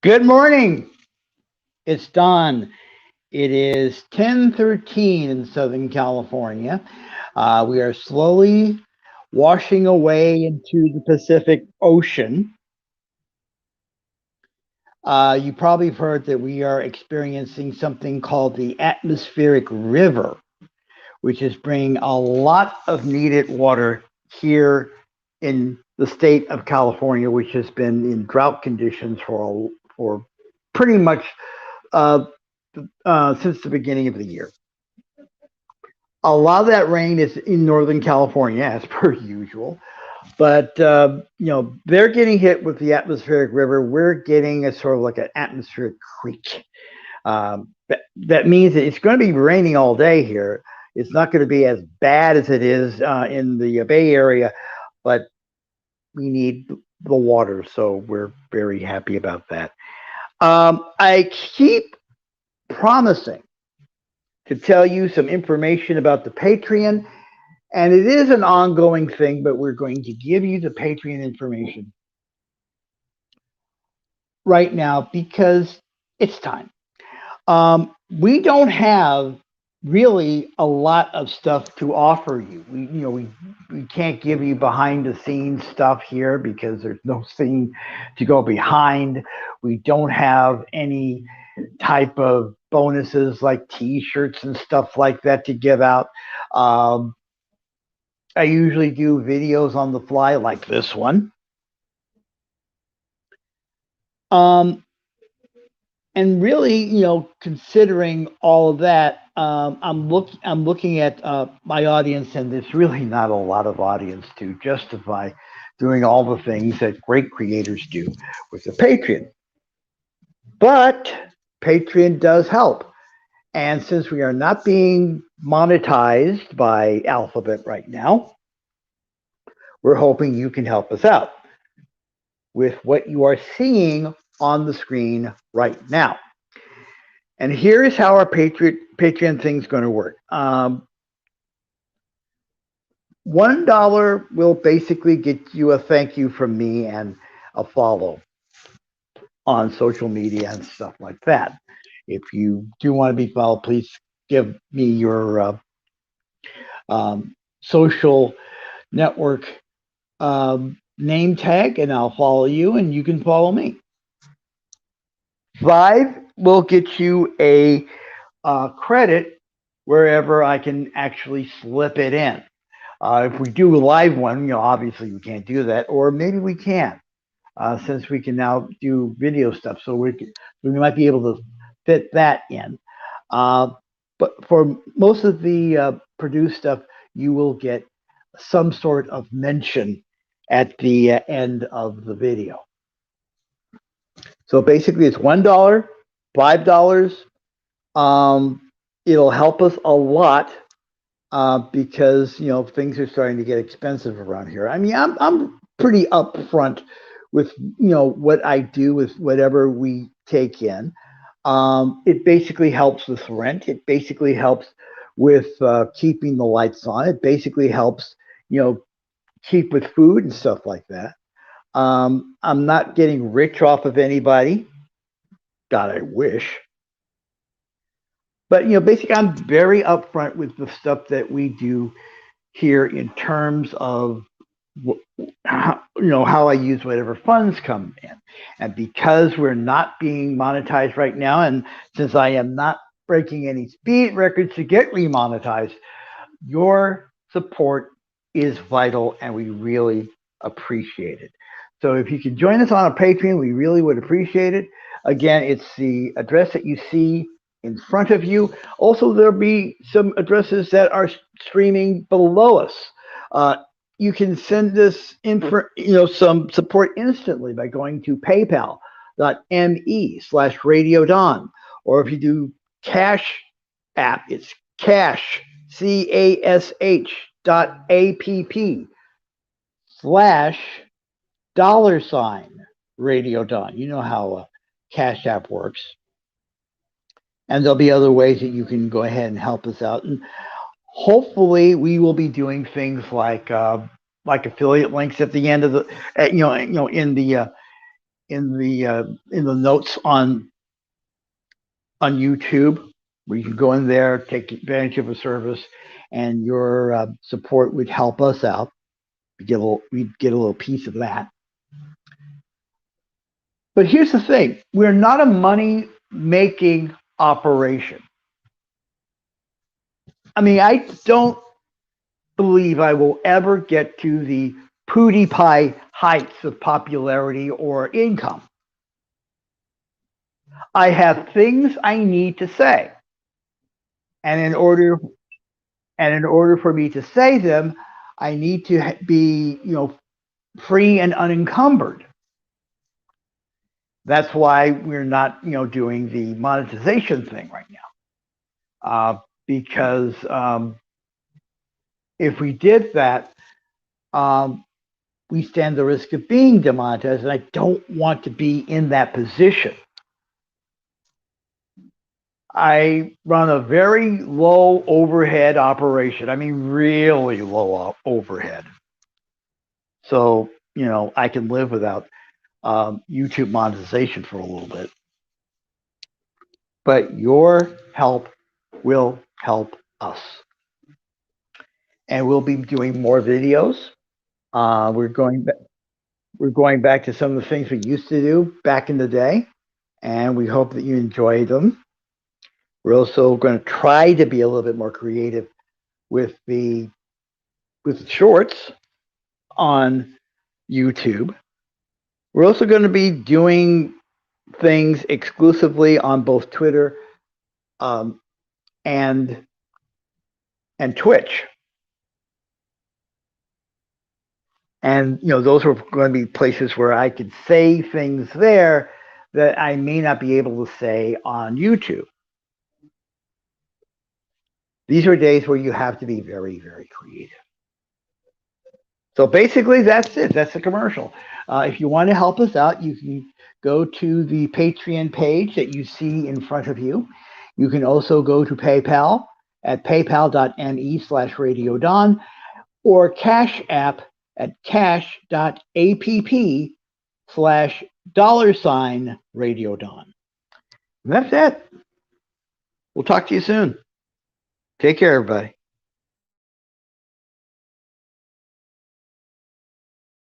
Good morning. It's Don. It is 10:13 in Southern California. We are slowly washing away into the Pacific Ocean. You probably have heard that we are experiencing something called the atmospheric river, which is bringing a lot of needed water here in the state of California, which has been in drought conditions for pretty much uh, since the beginning of the year. A lot of that rain is in Northern California, as per usual. But they're getting hit with the atmospheric river. We're getting a sort of like an atmospheric creek. That means that it's going to be raining all day here. It's not going to be as bad as it is in the Bay Area, but we need the water, so we're very happy about that. I keep promising to tell you some information about the Patreon. And it is an ongoing thing, but we're going to give you the Patreon information right now because it's time. We don't have really a lot of stuff to offer you. We can't give you behind the scenes stuff here because there's no scene to go behind. We don't have any type of bonuses like T-shirts and stuff like that to give out. I usually do videos on the fly like this one. Um, and really, considering all of that, I'm looking at my audience, and there's really not a lot of audience to justify doing all the things that great creators do with the Patreon. But Patreon does help. And since we are not being monetized by Alphabet right now, we're hoping you can help us out with what you are seeing on the screen right now. And here is how our Patreon thing is going to work. $1 will basically get you a thank you from me and a follow on social media and stuff like that. If you do want to be followed, please give me your social network name tag, and I'll follow you, and you can follow me. 5 will get you a credit wherever I can actually slip it in. If we do a live one, obviously we can't do that, or maybe we can, since we can now do video stuff. So we might be able to fit that in. But for most of the produced stuff, you will get some sort of mention at the end of the video. So basically, it's $1, $5. It'll help us a lot because things are starting to get expensive around here. I mean, I'm pretty upfront with what I do with whatever we take in. It basically helps with rent. It basically helps with keeping the lights on. It basically helps keep with food and stuff like that. I'm not getting rich off of anybody. God, I wish. But basically, I'm very upfront with the stuff that we do here in terms of how I use whatever funds come in. And because we're not being monetized right now, and since I am not breaking any speed records to get remonetized, your support is vital, and we really appreciate it. So if you can join us on a Patreon, we really would appreciate it. Again, it's the address that you see in front of you. Also, there'll be some addresses that are streaming below us. You can send us some support instantly by going to paypal.me/Radio Don, or if you do Cash App, it's Cash CASH.app/$Radio Don. You know how Cash App works. And there'll be other ways that you can go ahead and help us out. And hopefully we will be doing things like affiliate links at the end of the, in the in the notes on YouTube, where you can go in there, take advantage of a service, and your support would help us out. We'd get a little piece of that. But here's the thing: we're not a money making operation. I mean, I don't believe I will ever get to the PewDiePie heights of popularity or income. I have things I need to say, and in order for me to say them, I need to be, free and unencumbered. That's why we're not, doing the monetization thing right now, because if we did that, we stand the risk of being demonetized, and I don't want to be in that position. I run a very low overhead operation. I mean, really low overhead. So, I can live without YouTube monetization for a little bit. But your help will help us. And we'll be doing more videos. We're going back to some of the things we used to do back in the day, and we hope that you enjoy them. We're also going to try to be a little bit more creative with the shorts on YouTube. We're also going to be doing things exclusively on both Twitter and Twitch. And those are going to be places where I could say things there that I may not be able to say on YouTube. These are days where you have to be very, very creative. So basically, that's it. That's the commercial. If you want to help us out, you can go to the Patreon page that you see in front of you. You can also go to PayPal at paypal.me/RadioDon or Cash App at cash.app/$RadioDon. That's it. We'll talk to you soon. Take care, everybody.